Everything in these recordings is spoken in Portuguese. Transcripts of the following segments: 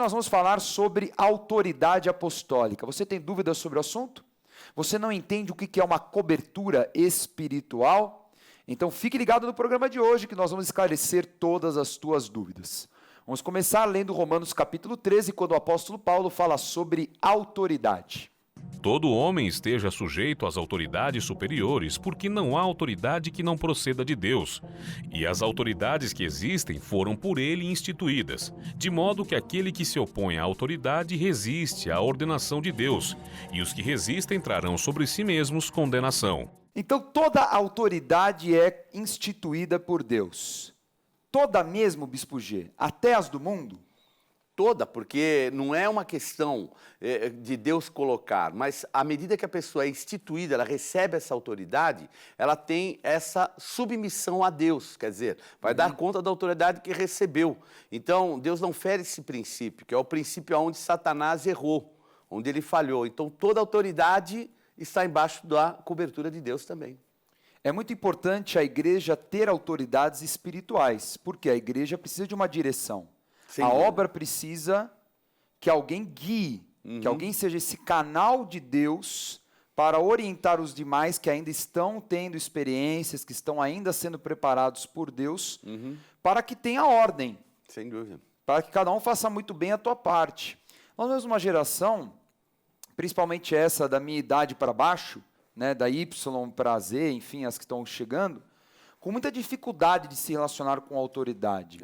nós vamos falar sobre autoridade apostólica. Você tem dúvidas sobre o assunto? Você não entende o que é uma cobertura espiritual? Então fique ligado no programa de hoje que nós vamos esclarecer todas as tuas dúvidas. Vamos começar lendo Romanos capítulo 13, quando o apóstolo Paulo fala sobre autoridade. Todo homem esteja sujeito às autoridades superiores, porque não há autoridade que não proceda de Deus. E as autoridades que existem foram por ele instituídas, de modo que aquele que se opõe à autoridade resiste à ordenação de Deus, e os que resistem trarão sobre si mesmos condenação. Então toda autoridade é instituída por Deus. Toda mesmo, Bispo G, até as do mundo? Toda, porque não é uma questão de Deus colocar, mas à medida que a pessoa é instituída, ela recebe essa autoridade, ela tem essa submissão a Deus, quer dizer, vai dar conta da autoridade que recebeu. Então, Deus não fere esse princípio, que é o princípio onde Satanás errou, onde ele falhou. Então, toda autoridade está embaixo da cobertura de Deus também. É muito importante a igreja ter autoridades espirituais, porque a igreja precisa de uma direção. A obra precisa que alguém guie, que alguém seja esse canal de Deus para orientar os demais que ainda estão tendo experiências, que estão ainda sendo preparados por Deus, para que tenha ordem. Sem dúvida. Para que cada um faça muito bem a tua parte. Nós temos uma geração, principalmente essa da minha idade para baixo, né, da Y para Z, enfim, as que estão chegando, com muita dificuldade de se relacionar com a autoridade.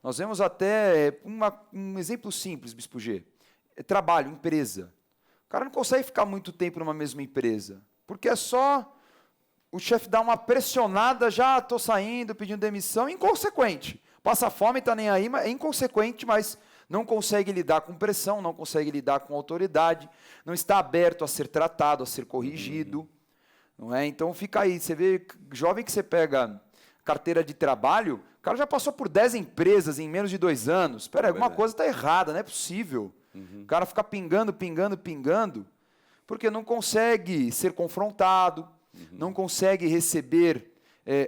Nós vemos até um exemplo simples, Bispo G. Trabalho, empresa. O cara não consegue ficar muito tempo numa mesma empresa, porque é só o chefe dar uma pressionada, já estou saindo, pedindo demissão, inconsequente. Passa fome, está nem aí, mas é inconsequente, mas não consegue lidar com pressão, não consegue lidar com autoridade, não está aberto a ser tratado, a ser corrigido. Não é? Então fica aí, você vê, jovem que você pega carteira de trabalho, o cara já passou por 10 empresas em menos de 2 anos. Espera, alguma coisa está errada, não é possível. O cara fica pingando, porque não consegue ser confrontado, não consegue receber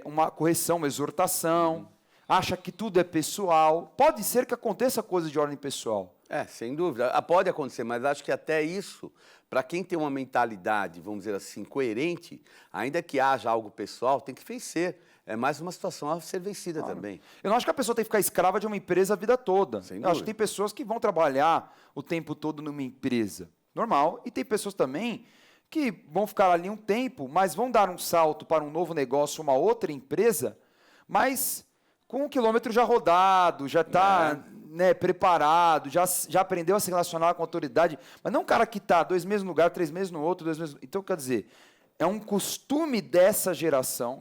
uma correção, uma exortação, acha que tudo é pessoal. Pode ser que aconteça coisa de ordem pessoal. Sem dúvida. Pode acontecer, mas acho que até isso, para quem tem uma mentalidade, vamos dizer assim, coerente, ainda que haja algo pessoal, tem que vencer. É mais uma situação a ser vencida também. Eu não acho que a pessoa tem que ficar escrava de uma empresa a vida toda. Eu acho que tem pessoas que vão trabalhar o tempo todo numa empresa normal, e tem pessoas também que vão ficar ali um tempo, mas vão dar um salto para um novo negócio, uma outra empresa, mas com um quilômetro já rodado, já está preparado, já aprendeu a se relacionar com a autoridade, mas não um cara que está 2 meses num lugar, 3 meses no outro, 2 meses... Então, quer dizer, é um costume dessa geração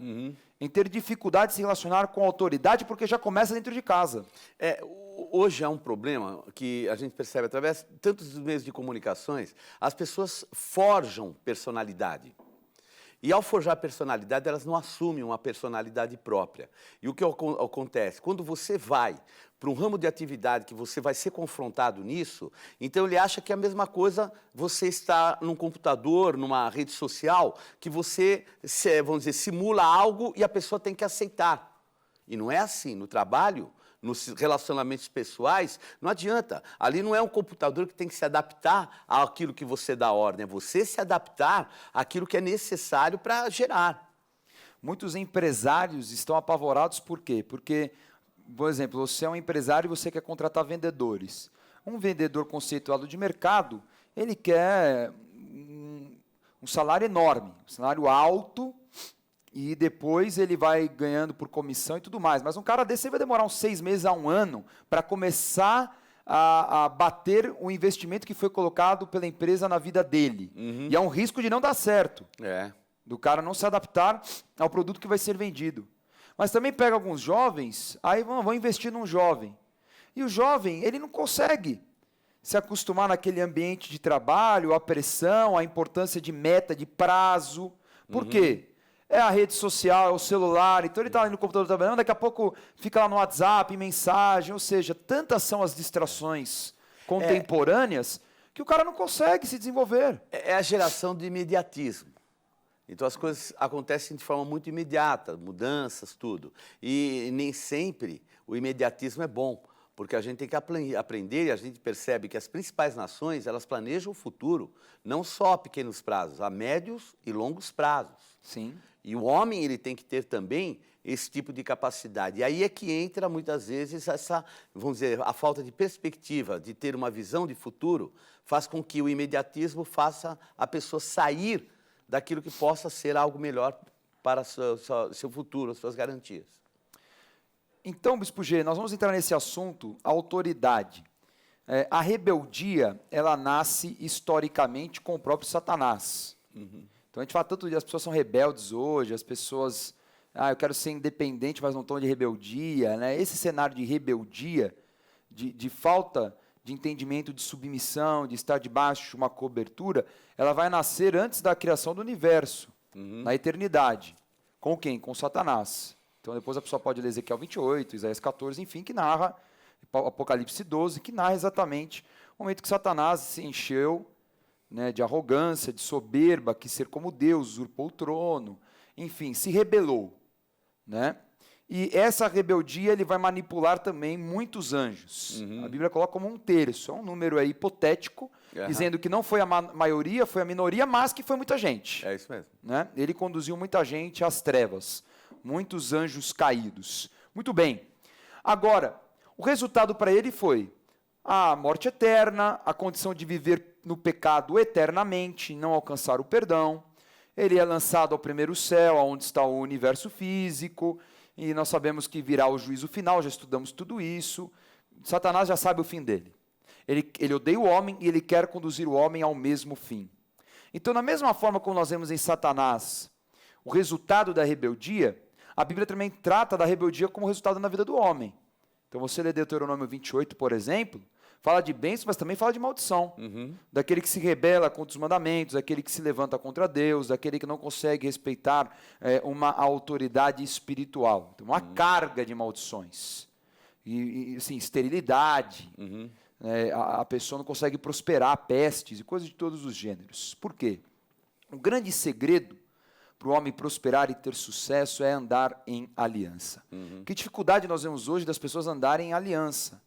em ter dificuldade de se relacionar com a autoridade, porque já começa dentro de casa. Hoje há um problema que a gente percebe através tantos dos meios de comunicações, as pessoas forjam personalidade. E ao forjar personalidade, elas não assumem uma personalidade própria. E o que acontece? Quando você vai para um ramo de atividade que você vai ser confrontado nisso, então ele acha que é a mesma coisa você está num computador, numa rede social, que você, vamos dizer, simula algo e a pessoa tem que aceitar. E não é assim. No trabalho, nos relacionamentos pessoais, não adianta. Ali não é um computador que tem que se adaptar àquilo que você dá ordem, é você se adaptar àquilo que é necessário para gerar. Muitos empresários estão apavorados por quê? Porque, por exemplo, você é um empresário e você quer contratar vendedores. Um vendedor conceituado de mercado, ele quer um salário enorme, um salário alto, e depois ele vai ganhando por comissão e tudo mais. Mas um cara desse vai demorar uns 6 meses a 1 ano para começar a bater o investimento que foi colocado pela empresa na vida dele. E é um risco de não dar certo. Do cara não se adaptar ao produto que vai ser vendido. Mas também pega alguns jovens, aí vão investir num jovem. E o jovem, ele não consegue se acostumar naquele ambiente de trabalho, a pressão, a importância de meta, de prazo. Por quê? É a rede social, é o celular, então ele está ali no computador trabalhando, daqui a pouco fica lá no WhatsApp, mensagem, ou seja, tantas são as distrações contemporâneas que o cara não consegue se desenvolver. É a geração do imediatismo. Então as coisas acontecem de forma muito imediata, mudanças, tudo. E nem sempre o imediatismo é bom, Porque a gente tem que aprender e a gente percebe que as principais nações, elas planejam o futuro, não só a pequenos prazos, a médios e longos prazos. Sim. E o homem, ele tem que ter também esse tipo de capacidade. E aí é que entra, muitas vezes, essa, vamos dizer, a falta de perspectiva, de ter uma visão de futuro, faz com que o imediatismo faça a pessoa sair daquilo que possa ser algo melhor para seu futuro, as suas garantias. Então, Bispo G, nós vamos entrar nesse assunto, a autoridade. A rebeldia, ela nasce historicamente com o próprio Satanás. Então, a gente fala tanto de as pessoas são rebeldes hoje, as pessoas, eu quero ser independente, mas não estão de rebeldia, né? Esse cenário de rebeldia, de falta de entendimento, de submissão, de estar debaixo de uma cobertura, ela vai nascer antes da criação do universo, na eternidade. Com quem? Com Satanás. Então, depois a pessoa pode ler Ezequiel 28, Isaías 14, enfim, que narra, Apocalipse 12, que narra exatamente o momento que Satanás se encheu, né, de arrogância, de soberba, quis ser como Deus, usurpou o trono, enfim, se rebelou, né? E essa rebeldia ele vai manipular também muitos anjos. A Bíblia coloca como 1/3, é um número aí hipotético, dizendo que não foi a maioria, foi a minoria, mas que foi muita gente. É isso mesmo. Né? Ele conduziu muita gente às trevas, muitos anjos caídos. Muito bem. Agora, o resultado para ele foi a morte eterna, a condição de viver no pecado eternamente, não alcançar o perdão. Ele é lançado ao primeiro céu, onde está o universo físico, e nós sabemos que virá o juízo final, já estudamos tudo isso. Satanás já sabe o fim dele. Ele odeia o homem e ele quer conduzir o homem ao mesmo fim. Então, da mesma forma como nós vemos em Satanás o resultado da rebeldia, a Bíblia também trata da rebeldia como resultado na vida do homem. Então, você lê Deuteronômio 28, por exemplo, fala de bênção, mas também fala de maldição. Daquele que se rebela contra os mandamentos, daquele que se levanta contra Deus, daquele que não consegue respeitar uma autoridade espiritual. Então, uma carga de maldições. E assim, esterilidade. A pessoa não consegue prosperar, pestes e coisas de todos os gêneros. Por quê? O grande segredo para o homem prosperar e ter sucesso é andar em aliança. Que dificuldade nós vemos hoje das pessoas andarem em aliança.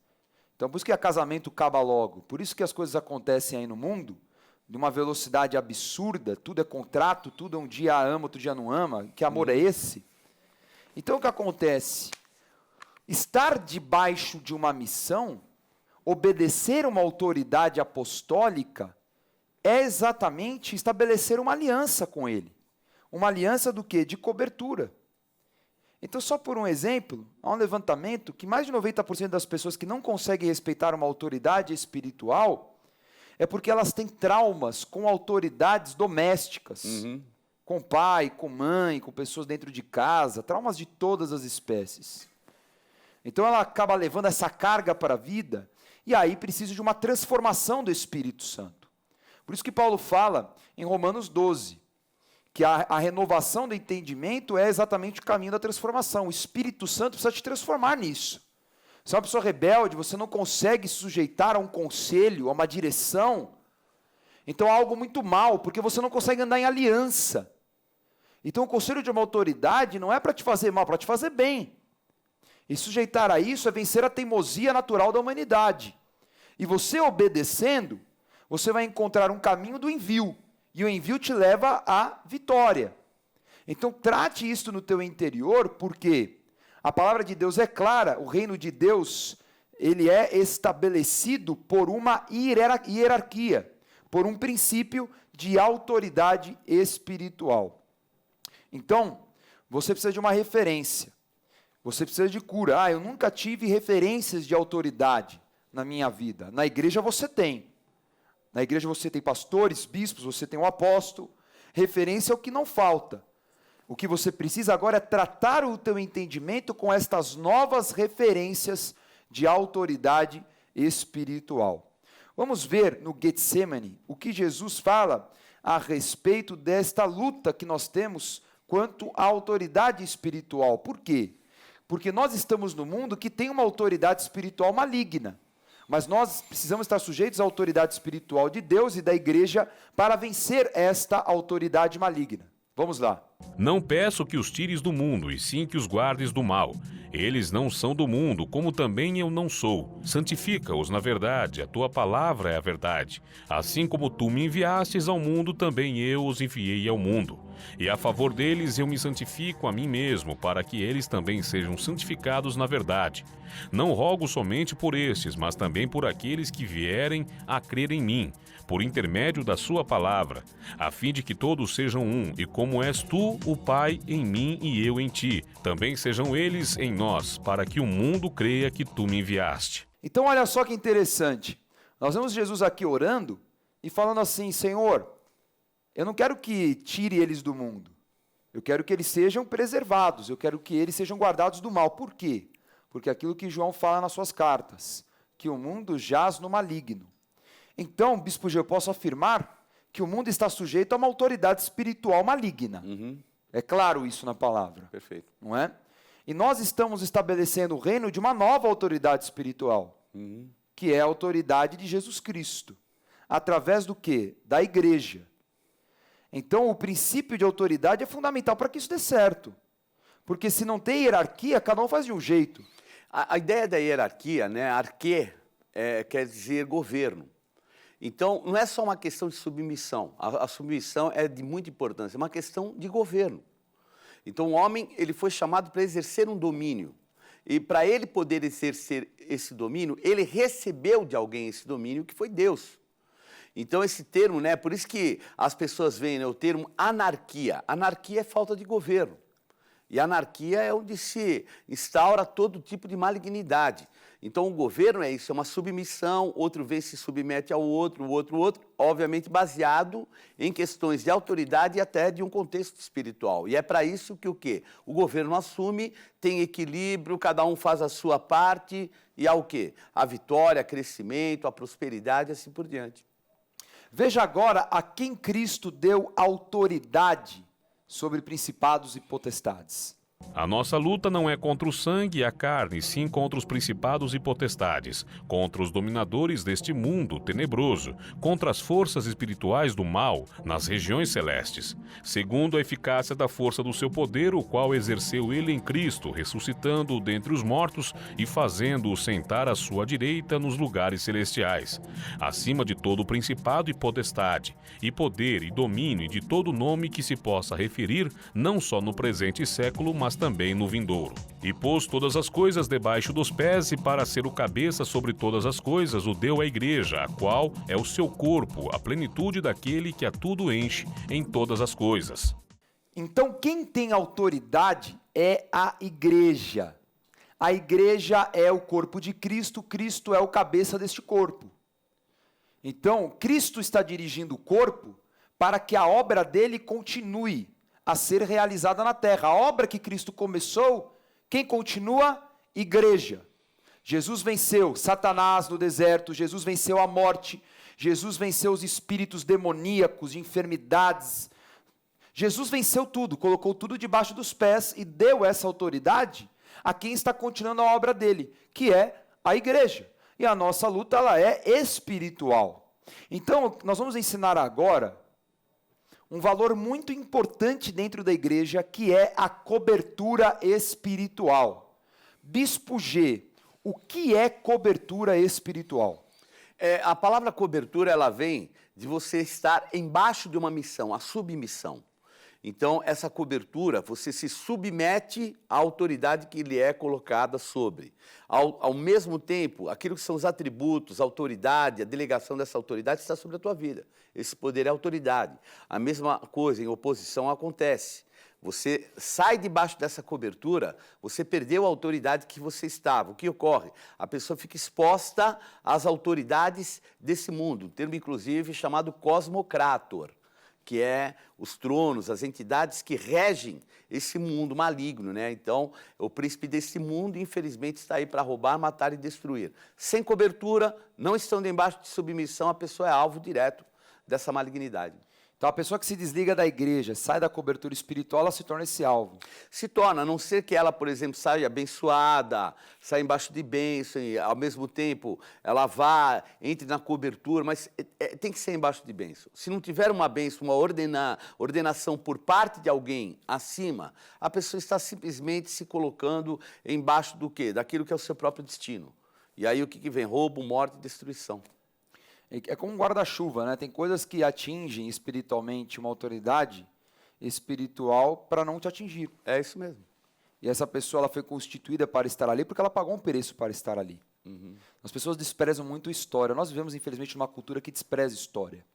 Então, por isso que o casamento acaba logo, por isso que as coisas acontecem aí no mundo, de uma velocidade absurda, tudo é contrato, tudo um dia ama, outro dia não ama, que amor é esse? Então, o que acontece? Estar debaixo de uma missão, obedecer uma autoridade apostólica, é exatamente estabelecer uma aliança com ele. Uma aliança do quê? De cobertura. Então, só por um exemplo, há um levantamento que mais de 90% das pessoas que não conseguem respeitar uma autoridade espiritual é porque elas têm traumas com autoridades domésticas, com pai, com mãe, com pessoas dentro de casa, traumas de todas as espécies. Então, ela acaba levando essa carga para a vida e aí precisa de uma transformação do Espírito Santo. Por isso que Paulo fala em Romanos 12, que a renovação do entendimento é exatamente o caminho da transformação. O Espírito Santo precisa te transformar nisso. Você é uma pessoa rebelde, você não consegue se sujeitar a um conselho, a uma direção. Então há algo muito mal, porque você não consegue andar em aliança. Então o conselho de uma autoridade não é para te fazer mal, é para te fazer bem. E sujeitar a isso é vencer a teimosia natural da humanidade. E você obedecendo, você vai encontrar um caminho do envio. E o envio te leva à vitória. Então, trate isso no teu interior, porque a palavra de Deus é clara, o reino de Deus, ele é estabelecido por uma hierarquia, por um princípio de autoridade espiritual. Então, você precisa de uma referência, você precisa de cura. Eu nunca tive referências de autoridade na minha vida. Na igreja você tem. Na igreja você tem pastores, bispos, você tem um apóstolo. Referência é o que não falta. O que você precisa agora é tratar o teu entendimento com estas novas referências de autoridade espiritual. Vamos ver no Getsemane o que Jesus fala a respeito desta luta que nós temos quanto à autoridade espiritual. Por quê? Porque nós estamos no mundo que tem uma autoridade espiritual maligna. Mas nós precisamos estar sujeitos à autoridade espiritual de Deus e da igreja para vencer esta autoridade maligna. Vamos lá. Não peço que os tires do mundo, e sim que os guardes do mal. Eles não são do mundo, como também eu não sou. Santifica-os na verdade, a tua palavra é a verdade. Assim como tu me enviastes ao mundo, também eu os enviei ao mundo. E a favor deles eu me santifico a mim mesmo, para que eles também sejam santificados na verdade. Não rogo somente por estes, mas também por aqueles que vierem a crer em mim, por intermédio da sua palavra, a fim de que todos sejam um, e como és tu, o Pai, em mim e eu em ti, também sejam eles em nós, para que o mundo creia que tu me enviaste. Então olha só que interessante. Nós vemos Jesus aqui orando e falando assim: Senhor, eu não quero que tire eles do mundo. Eu quero que eles sejam preservados, eu quero que eles sejam guardados do mal. Por quê? Porque aquilo que João fala nas suas cartas, que o mundo jaz no maligno. Então, Bispo G, eu posso afirmar que o mundo está sujeito a uma autoridade espiritual maligna. É claro isso na palavra. Perfeito. Não é? E nós estamos estabelecendo o reino de uma nova autoridade espiritual, que é a autoridade de Jesus Cristo. Através do quê? Da igreja. Então, o princípio de autoridade é fundamental para que isso dê certo. Porque se não tem hierarquia, cada um faz de um jeito. A ideia da hierarquia, né, arquê, quer dizer governo. Então, não é só uma questão de submissão. A submissão é de muita importância, é uma questão de governo. Então, o homem ele foi chamado para exercer um domínio. E para ele poder exercer esse domínio, ele recebeu de alguém esse domínio, que foi Deus. Então, esse termo, né, por isso que as pessoas veem, né, o termo anarquia. Anarquia é falta de governo. E anarquia é onde se instaura todo tipo de malignidade. Então, o governo é isso, é uma submissão, outro vez se submete ao outro, o outro, obviamente baseado em questões de autoridade e até de um contexto espiritual. E é para isso que o quê? O governo assume, tem equilíbrio, cada um faz a sua parte, e há o quê? A vitória, crescimento, a prosperidade, assim por diante. Veja agora a quem Cristo deu autoridade sobre principados e potestades. A nossa luta não é contra o sangue e a carne, sim contra os principados e potestades, contra os dominadores deste mundo tenebroso, contra as forças espirituais do mal nas regiões celestes, segundo a eficácia da força do seu poder, o qual exerceu ele em Cristo, ressuscitando-o dentre os mortos e fazendo-o sentar à sua direita nos lugares celestiais, acima de todo principado e potestade, e poder e domínio e de todo nome que se possa referir, não só no presente século, mas também no vindouro. E pôs todas as coisas debaixo dos pés, e para ser o cabeça sobre todas as coisas, o deu à igreja, a qual é o seu corpo, a plenitude daquele que a tudo enche em todas as coisas. Então, quem tem autoridade é a igreja. A igreja é o corpo de Cristo, Cristo é o cabeça deste corpo. Então, Cristo está dirigindo o corpo para que a obra dele continue a ser realizada na terra. A obra que Cristo começou, quem continua? Igreja. Jesus venceu Satanás no deserto, Jesus venceu a morte, Jesus venceu os espíritos demoníacos, de enfermidades. Jesus venceu tudo, colocou tudo debaixo dos pés e deu essa autoridade a quem está continuando a obra dele, que é a igreja. E a nossa luta, ela é espiritual. Então, nós vamos ensinar agora um valor muito importante dentro da igreja, que é a cobertura espiritual. Bispo G, o que é cobertura espiritual? A palavra cobertura, ela vem de você estar embaixo de uma missão, a submissão. Então, essa cobertura, você se submete à autoridade que lhe é colocada sobre. Ao mesmo tempo, aquilo que são os atributos, a autoridade, a delegação dessa autoridade está sobre a tua vida. Esse poder é autoridade. A mesma coisa em oposição acontece. Você sai debaixo dessa cobertura, você perdeu a autoridade que você estava. O que ocorre? A pessoa fica exposta às autoridades desse mundo, um termo inclusive chamado cosmocrator, que é os tronos, as entidades que regem esse mundo maligno, né? Então, o príncipe desse mundo, infelizmente, está aí para roubar, matar e destruir. Sem cobertura, não estando embaixo de submissão, a pessoa é alvo direto dessa malignidade. Então, a pessoa que se desliga da igreja, sai da cobertura espiritual, ela se torna esse alvo. Se torna, a não ser que ela, por exemplo, saia abençoada, saia embaixo de bênção, e ao mesmo tempo ela vá, entre na cobertura, mas tem que ser embaixo de bênção. Se não tiver uma bênção, uma ordenação por parte de alguém acima, a pessoa está simplesmente se colocando embaixo do quê? Daquilo que é o seu próprio destino. E aí o que vem? Roubo, morte e destruição. É como um guarda-chuva, né? Tem coisas que atingem espiritualmente uma autoridade espiritual para não te atingir. É isso mesmo. E essa pessoa ela foi constituída para estar ali porque ela pagou um preço para estar ali. As pessoas desprezam muito história. Nós vivemos, infelizmente, numa cultura que despreza história.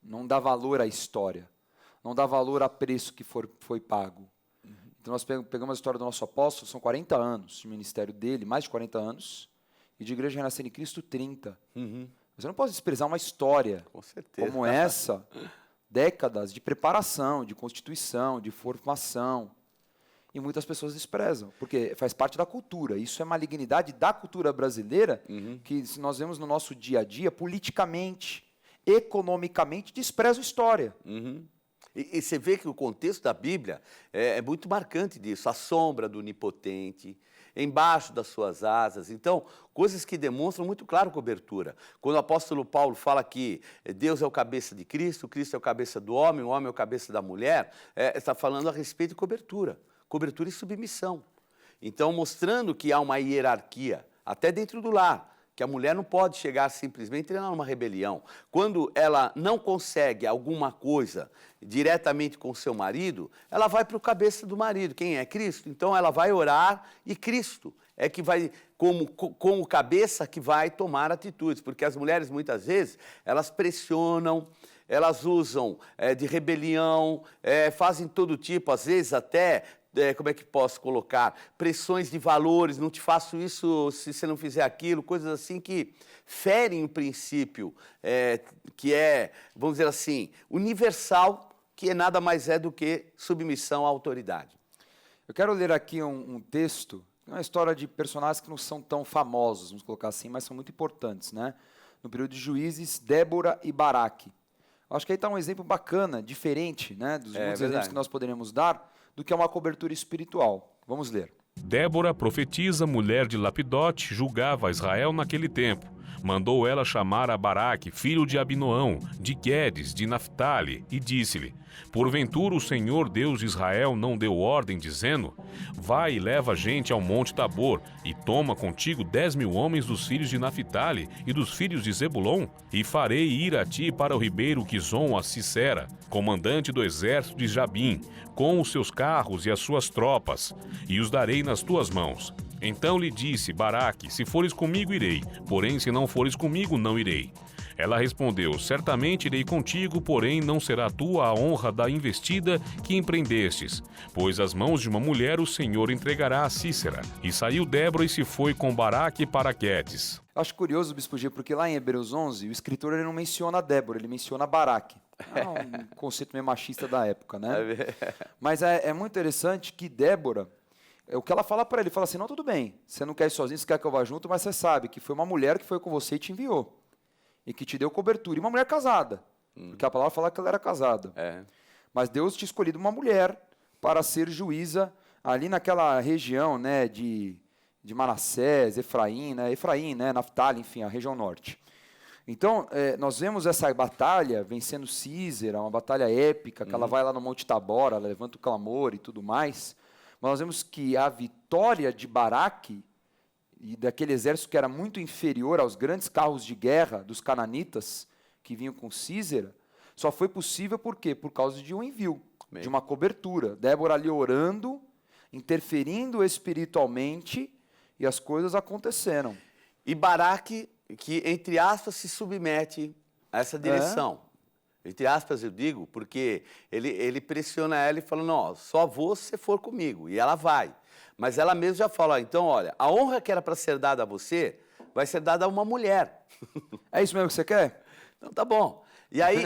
Não dá valor à história. Não dá valor a preço que foi pago. Então, nós pegamos a história do nosso apóstolo, são 40 anos de ministério dele, mais de 40 anos, e de Igreja Renascer em Cristo, 30. Você não pode desprezar uma história Com certeza. como essa, décadas de preparação, de constituição, de formação. E muitas pessoas desprezam, porque faz parte da cultura. Isso é malignidade da cultura brasileira, que nós vemos no nosso dia a dia, politicamente, economicamente, despreza a história. E você vê que o contexto da Bíblia é muito marcante disso. A sombra do onipotente, embaixo das suas asas. Então, coisas que demonstram muito claro cobertura. Quando o apóstolo Paulo fala que Deus é o cabeça de Cristo, Cristo é o cabeça do homem, o homem é o cabeça da mulher, está falando a respeito de cobertura. Cobertura e submissão. Então, mostrando que há uma hierarquia, até dentro do lar, que a mulher não pode chegar simplesmente e entrar numa rebelião. Quando ela não consegue alguma coisa diretamente com o seu marido, ela vai para o cabeça do marido. Quem é? Cristo. Então ela vai orar e Cristo é que vai, como cabeça, que vai tomar atitudes. Porque as mulheres, muitas vezes, elas pressionam, elas usam de rebelião, fazem todo tipo, às vezes até... como é que posso colocar? Pressões de valores, não te faço isso se você não fizer aquilo, coisas assim que ferem o princípio, que é, vamos dizer assim, universal, que nada mais é do que submissão à autoridade. Eu quero ler aqui um texto, uma história de personagens que não são tão famosos, vamos colocar assim, mas são muito importantes, né? No período de Juízes, Débora e Baraque. Acho que aí está um exemplo bacana, diferente, né, dos muitos exemplos que nós poderíamos dar, do que é uma cobertura espiritual. Vamos ler. Débora, profetisa, mulher de Lapidote, julgava Israel naquele tempo. Mandou ela chamar a Baraque, filho de Abinoão, de Guedes, de Naphtali, e disse-lhe: porventura o Senhor Deus de Israel não deu ordem, dizendo: vai e leva gente ao monte Tabor, e toma contigo 10.000 homens dos filhos de Naphtali e dos filhos de Zebulon, e farei ir a ti para o ribeiro Quizon a Sisera, comandante do exército de Jabim, com os seus carros e as suas tropas, e os darei nas tuas mãos. Então lhe disse Baraque: se fores comigo, irei, porém se não fores comigo, não irei. Ela respondeu: certamente irei contigo, porém não será tua a honra da investida que empreendestes, pois as mãos de uma mulher o Senhor entregará a Sísera. E saiu Débora e se foi com Baraque para Quedes. Acho curioso, Bispo G, porque lá em Hebreus 11, o escritor ele não menciona Débora, ele menciona Baraque. É um conceito meio machista da época, né? Mas é muito interessante que Débora, o que ela fala para ele, fala assim: não, tudo bem, você não quer ir sozinho, você quer que eu vá junto, mas você sabe que foi uma mulher que foi com você e te enviou. E que te deu cobertura. E uma mulher casada. Porque a palavra fala que ela era casada. Mas Deus tinha escolhido uma mulher para ser juíza ali naquela região, né, de Manassés, Efraim, né, Naphtali, enfim, a região norte. Então, nós vemos essa batalha vencendo Sísera, uma batalha épica, que ela vai lá no Monte Tabor, ela levanta o clamor e tudo mais. Mas nós vemos que a vitória de Baraque e daquele exército que era muito inferior aos grandes carros de guerra dos cananitas que vinham com Sísera, só foi possível por quê? Por causa de um envio, de uma cobertura. Débora ali orando, interferindo espiritualmente, e as coisas aconteceram. E Baraque, que, entre aspas, se submete a essa direção. Entre aspas, eu digo, porque ele pressiona ela e fala: não, só vou se você for comigo. E ela vai. Mas ela mesma já fala: então, olha, a honra que era para ser dada a você vai ser dada a uma mulher. É isso mesmo que você quer? Então, tá bom. E aí,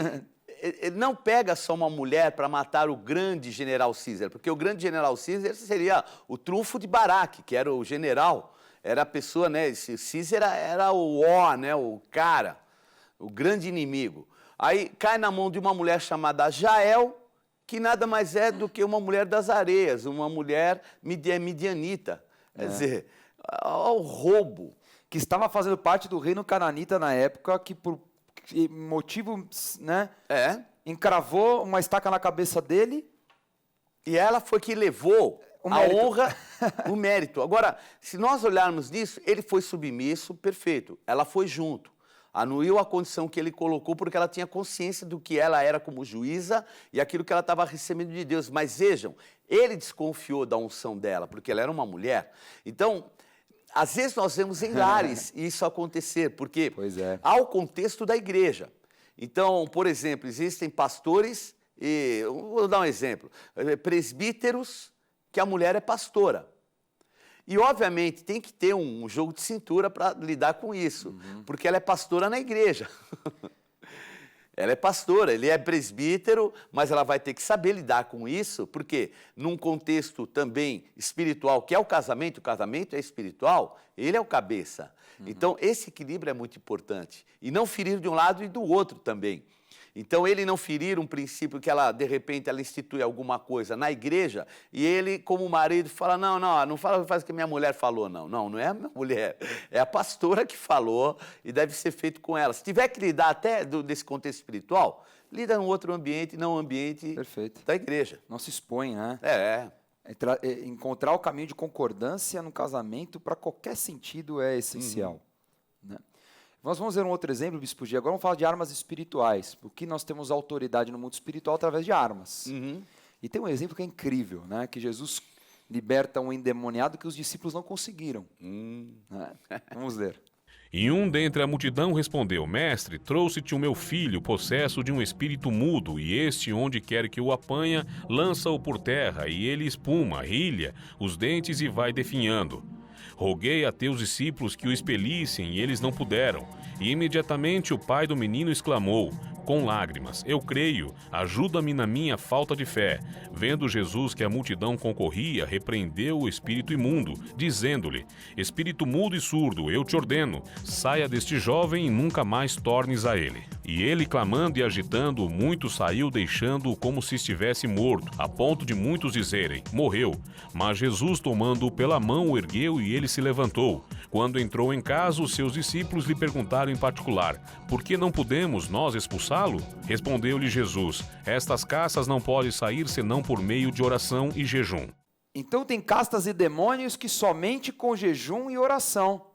ele não pega só uma mulher para matar o grande general Sísera, porque o grande general Sísera seria o trunfo de Baraque, que era o general, era a pessoa, né? Sísera era o né, o cara, o grande inimigo. Aí cai na mão de uma mulher chamada Jael, que nada mais é do que uma mulher das areias, uma mulher midianita. Quer dizer, o roubo. Que estava fazendo parte do reino cananita na época, que por motivo, né, encravou uma estaca na cabeça dele. E ela foi que levou a honra, o mérito. Agora, se nós olharmos nisso, ele foi submisso, perfeito. Ela foi junto. Anuiu a condição que ele colocou porque ela tinha consciência do que ela era como juíza e aquilo que ela estava recebendo de Deus. Mas vejam, ele desconfiou da unção dela, porque ela era uma mulher. Então, às vezes nós vemos em lares isso acontecer, porque há o contexto da igreja. Então, por exemplo, existem pastores, vou dar um exemplo, presbíteros, que a mulher é pastora. E, obviamente, tem que ter um jogo de cintura para lidar com isso, porque ela é pastora na igreja. Ela é pastora, ele é presbítero, mas ela vai ter que saber lidar com isso, porque num contexto também espiritual, que é o casamento é espiritual, ele é o cabeça. Então, esse equilíbrio é muito importante. E não ferir de um lado e do outro também. Então, ele não ferir um princípio que ela, de repente, ela institui alguma coisa na igreja e ele, como marido, fala, não faz o que minha mulher falou, não. Não é a minha mulher, é a pastora que falou e deve ser feito com ela. Se tiver que lidar até desse contexto espiritual, lida em outro ambiente, não um ambiente da igreja. Não se expõe, né? Encontrar o caminho de concordância no casamento, para qualquer sentido, é essencial. Né? Nós vamos ver um outro exemplo, Bispo G. Agora vamos falar de armas espirituais, porque nós temos autoridade no mundo espiritual através de armas. E tem um exemplo que é incrível, né? Que Jesus liberta um endemoniado que os discípulos não conseguiram. Né? Vamos ler. E um dentre a multidão respondeu, Mestre, trouxe-te o meu filho, possesso de um espírito mudo, e este, onde quer que o apanha, lança-o por terra, e ele espuma, rilha os dentes e vai definhando. Roguei a teus discípulos que o expelissem, e eles não puderam. E imediatamente o pai do menino exclamou, com lágrimas, eu creio, ajuda-me na minha falta de fé. Vendo Jesus que a multidão concorria, repreendeu o espírito imundo, dizendo-lhe, espírito mudo e surdo, eu te ordeno, saia deste jovem e nunca mais tornes a ele. E ele, clamando e agitando-o, muito saiu, deixando-o como se estivesse morto, a ponto de muitos dizerem, morreu. Mas Jesus, tomando-o pela mão, o ergueu e ele se levantou. Quando entrou em casa, os seus discípulos lhe perguntaram em particular, por que não podemos nós expulsá-lo? Respondeu-lhe Jesus, estas castas não podem sair senão por meio de oração e jejum. Então tem castas e demônios que somente com jejum e oração.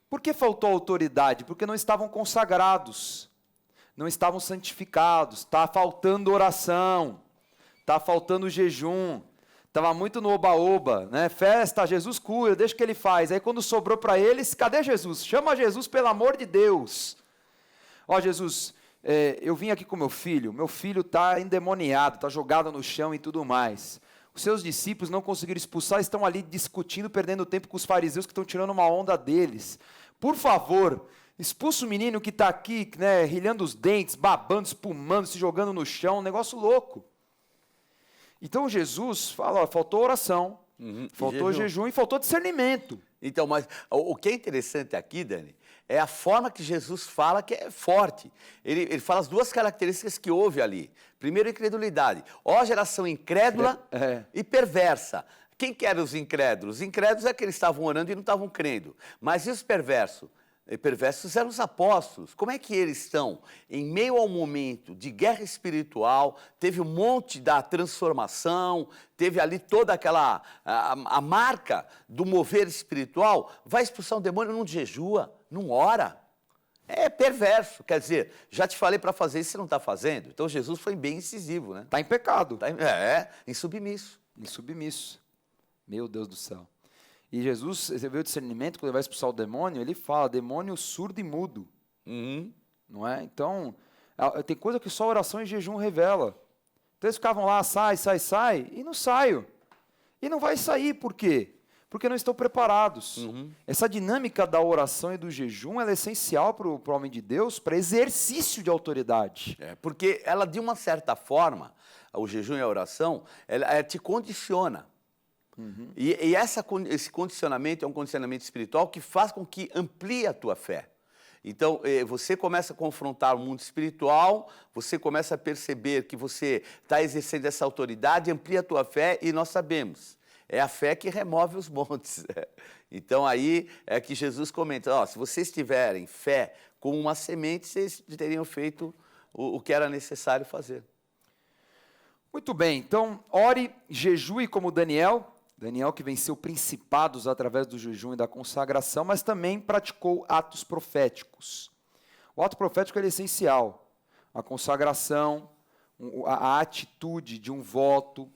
Por que faltou autoridade? Porque não estavam consagrados, não estavam santificados, está faltando oração, está faltando jejum. Estava muito no oba-oba, né? Festa, Jesus cura, deixa o que ele faz. Aí quando sobrou para eles, cadê Jesus? Chama Jesus, pelo amor de Deus. Ó Jesus, eu vim aqui com meu filho está endemoniado, está jogado no chão e tudo mais. Os seus discípulos não conseguiram expulsar, estão ali discutindo, perdendo tempo com os fariseus que estão tirando uma onda deles. Por favor, expulsa o menino que está aqui, né, rilhando os dentes, babando, espumando, se jogando no chão, um negócio louco. Então Jesus fala, ó, faltou oração, faltou jejum e faltou discernimento. Então, mas o que é interessante aqui, Dani, é a forma que Jesus fala que é forte. Ele fala as duas características que houve ali. Primeiro, incredulidade. Ó, geração incrédula e perversa. Quem que eram os incrédulos? Os incrédulos é que eles estavam orando e não estavam crendo. Mas e os perversos? Perversos eram os apóstolos. Como é que eles estão? Em meio ao momento de guerra espiritual, teve um monte da transformação, teve ali toda aquela, a marca do mover espiritual, vai expulsar um demônio, não jejua, não ora. É perverso, quer dizer, já te falei para fazer isso, você não está fazendo. Então Jesus foi bem incisivo, né? Está em pecado. Em submisso. Em submisso. Meu Deus do céu. E Jesus, você vê o discernimento, quando ele vai expulsar o demônio, ele fala, demônio surdo e mudo. Não é? Então, tem coisa que só oração e jejum revela. Então eles ficavam lá, sai, e não saio. E não vai sair, por quê? Porque não estão preparados. Essa dinâmica da oração e do jejum, ela é essencial para o homem de Deus, para exercício de autoridade. Porque ela, de uma certa forma, o jejum e a oração, ela te condiciona. E esse condicionamento é um condicionamento espiritual que faz com que amplie a tua fé. Então, você começa a confrontar o mundo espiritual, você começa a perceber que você está exercendo essa autoridade, amplia a tua fé, e nós sabemos, é a fé que remove os montes. Então, aí é que Jesus comenta, se vocês tiverem fé como uma semente, vocês teriam feito o que era necessário fazer. Muito bem, então ore, jejue como Daniel que venceu principados através do jejum e da consagração, mas também praticou atos proféticos. O ato profético é essencial, a consagração, a atitude de um voto,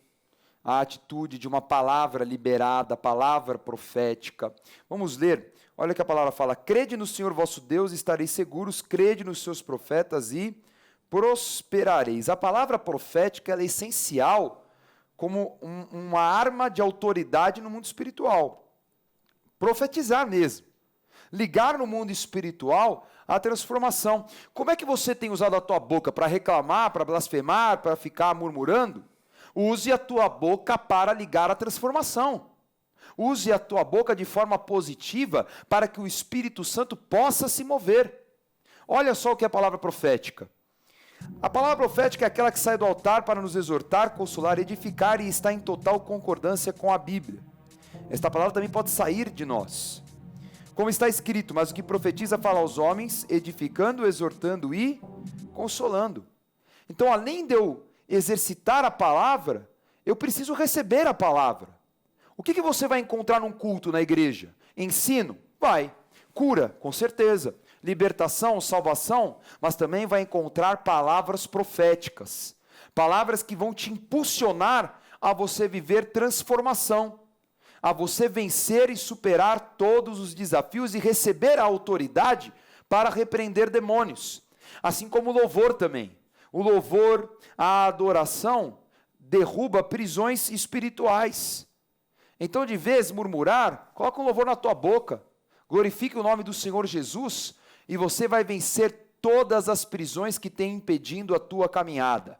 a atitude de uma palavra liberada, a palavra profética. Vamos ler, olha o que a palavra fala, crede no Senhor vosso Deus e estareis seguros, crede nos seus profetas e prosperareis. A palavra profética ela é essencial como uma arma de autoridade no mundo espiritual. Profetizar mesmo. Ligar no mundo espiritual a transformação. Como é que você tem usado a tua boca? Para reclamar, para blasfemar, para ficar murmurando? Use a tua boca para ligar a transformação. Use a tua boca de forma positiva para que o Espírito Santo possa se mover. Olha só o que é a palavra profética. A palavra profética é aquela que sai do altar para nos exortar, consolar, edificar e está em total concordância com a Bíblia. Esta palavra também pode sair de nós. Como está escrito, mas o que profetiza fala aos homens, edificando, exortando e consolando. Então, além de eu exercitar a palavra, eu preciso receber a palavra. O que você vai encontrar num culto na igreja? Ensino? Vai. Cura? Com certeza. Libertação, salvação, mas também vai encontrar palavras proféticas, palavras que vão te impulsionar a você viver transformação, a você vencer e superar todos os desafios e receber a autoridade para repreender demônios, assim como o louvor também. O louvor, a adoração, derruba prisões espirituais. Então, de vez murmurar, coloca um louvor na tua boca, glorifique o nome do Senhor Jesus, e você vai vencer todas as prisões que têm impedindo a tua caminhada.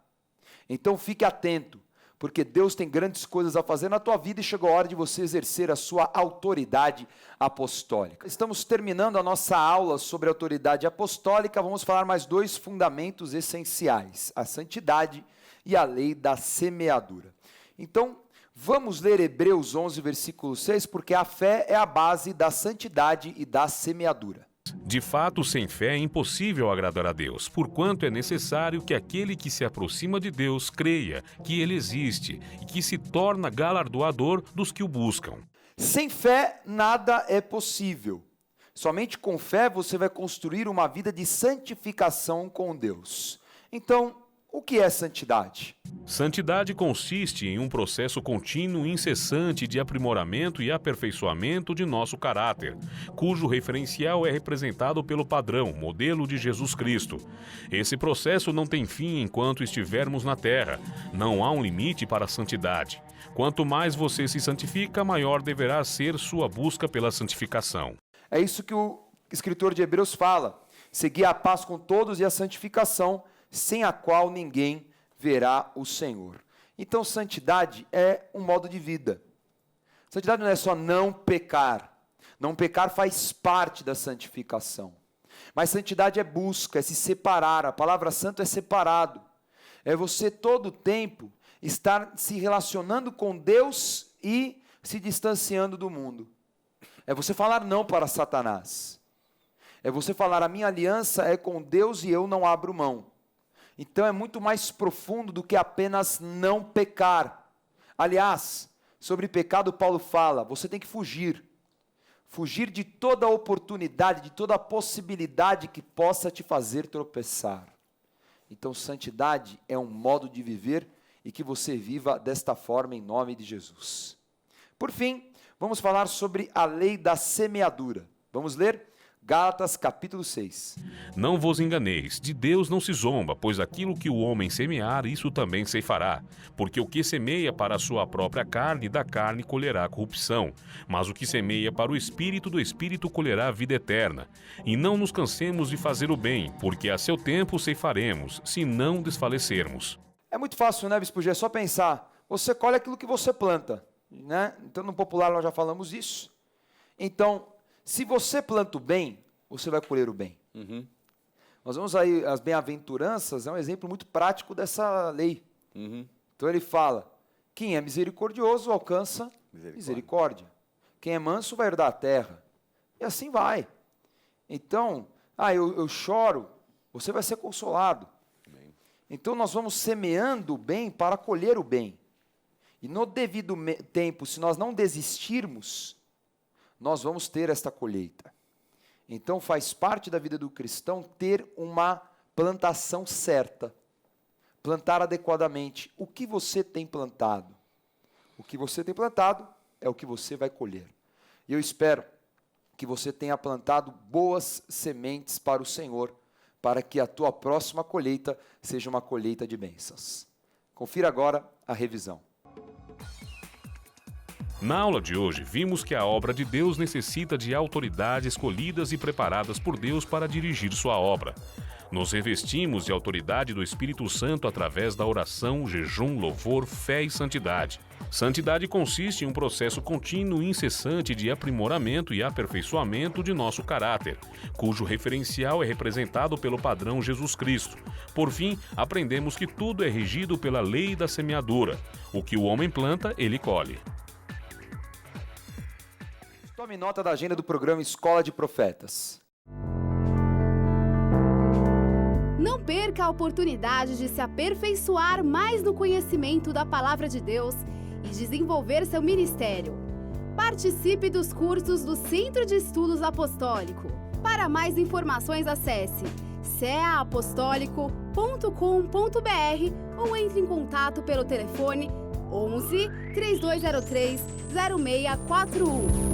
Então fique atento, porque Deus tem grandes coisas a fazer na tua vida e chegou a hora de você exercer a sua autoridade apostólica. Estamos terminando a nossa aula sobre autoridade apostólica, vamos falar mais 2 fundamentos essenciais, a santidade e a lei da semeadura. Então, vamos ler Hebreus 11, versículo 6, porque a fé é a base da santidade e da semeadura. De fato, sem fé é impossível agradar a Deus, porquanto é necessário que aquele que se aproxima de Deus creia que Ele existe e que se torna galardoador dos que o buscam. Sem fé, nada é possível. Somente com fé você vai construir uma vida de santificação com Deus. Então, o que é santidade? Santidade consiste em um processo contínuo e incessante de aprimoramento e aperfeiçoamento de nosso caráter, cujo referencial é representado pelo padrão, modelo de Jesus Cristo. Esse processo não tem fim enquanto estivermos na terra. Não há um limite para a santidade. Quanto mais você se santifica, maior deverá ser sua busca pela santificação. É isso que o escritor de Hebreus fala. Seguir a paz com todos e a santificação, sem a qual ninguém verá o Senhor. Então, santidade é um modo de vida. Santidade não é só não pecar. Não pecar faz parte da santificação. Mas santidade é busca, é se separar. A palavra santo é separado. É você todo o tempo estar se relacionando com Deus e se distanciando do mundo. É você falar não para Satanás. É você falar, a minha aliança é com Deus e eu não abro mão. Então é muito mais profundo do que apenas não pecar. Aliás, sobre pecado Paulo fala, você tem que fugir. Fugir de toda oportunidade, de toda possibilidade que possa te fazer tropeçar. Então santidade é um modo de viver e que você viva desta forma em nome de Jesus. Por fim, vamos falar sobre a lei da semeadura. Vamos ler? Gálatas capítulo 6. Não vos enganeis, de Deus não se zomba, pois aquilo que o homem semear, isso também ceifará. Porque o que semeia para a sua própria carne, da carne colherá corrupção. Mas o que semeia para o Espírito, do Espírito colherá vida eterna. E não nos cansemos de fazer o bem, porque a seu tempo ceifaremos, se não desfalecermos. É muito fácil, né, Bispo G? É só pensar, você colhe aquilo que você planta, né? Então, no popular nós já falamos isso. Então, se você planta o bem, você vai colher o bem. Uhum. Nós vemos aí as bem-aventuranças, é um exemplo muito prático dessa lei. Uhum. Então ele fala, quem é misericordioso alcança misericórdia. Quem é manso vai herdar a terra. E assim vai. Então, eu choro, você vai ser consolado. Bem. Então nós vamos semeando o bem para colher o bem. E no devido tempo, se nós não desistirmos, nós vamos ter esta colheita. Então faz parte da vida do cristão ter uma plantação certa. Plantar adequadamente. O que você tem plantado? O que você tem plantado é o que você vai colher. E eu espero que você tenha plantado boas sementes para o Senhor, para que a tua próxima colheita seja uma colheita de bênçãos. Confira agora a revisão. Na aula de hoje, vimos que a obra de Deus necessita de autoridades escolhidas e preparadas por Deus para dirigir sua obra. Nos revestimos de autoridade do Espírito Santo através da oração, jejum, louvor, fé e santidade. Santidade consiste em um processo contínuo e incessante de aprimoramento e aperfeiçoamento de nosso caráter, cujo referencial é representado pelo padrão Jesus Cristo. Por fim, aprendemos que tudo é regido pela lei da semeadura. O que o homem planta, ele colhe. Tome nota da agenda do programa Escola de Profetas. Não perca a oportunidade de se aperfeiçoar mais no conhecimento da Palavra de Deus e desenvolver seu ministério. Participe dos cursos do Centro de Estudos Apostólico. Para mais informações, acesse ceaapostólico.com.br ou entre em contato pelo telefone 11 3203 0641.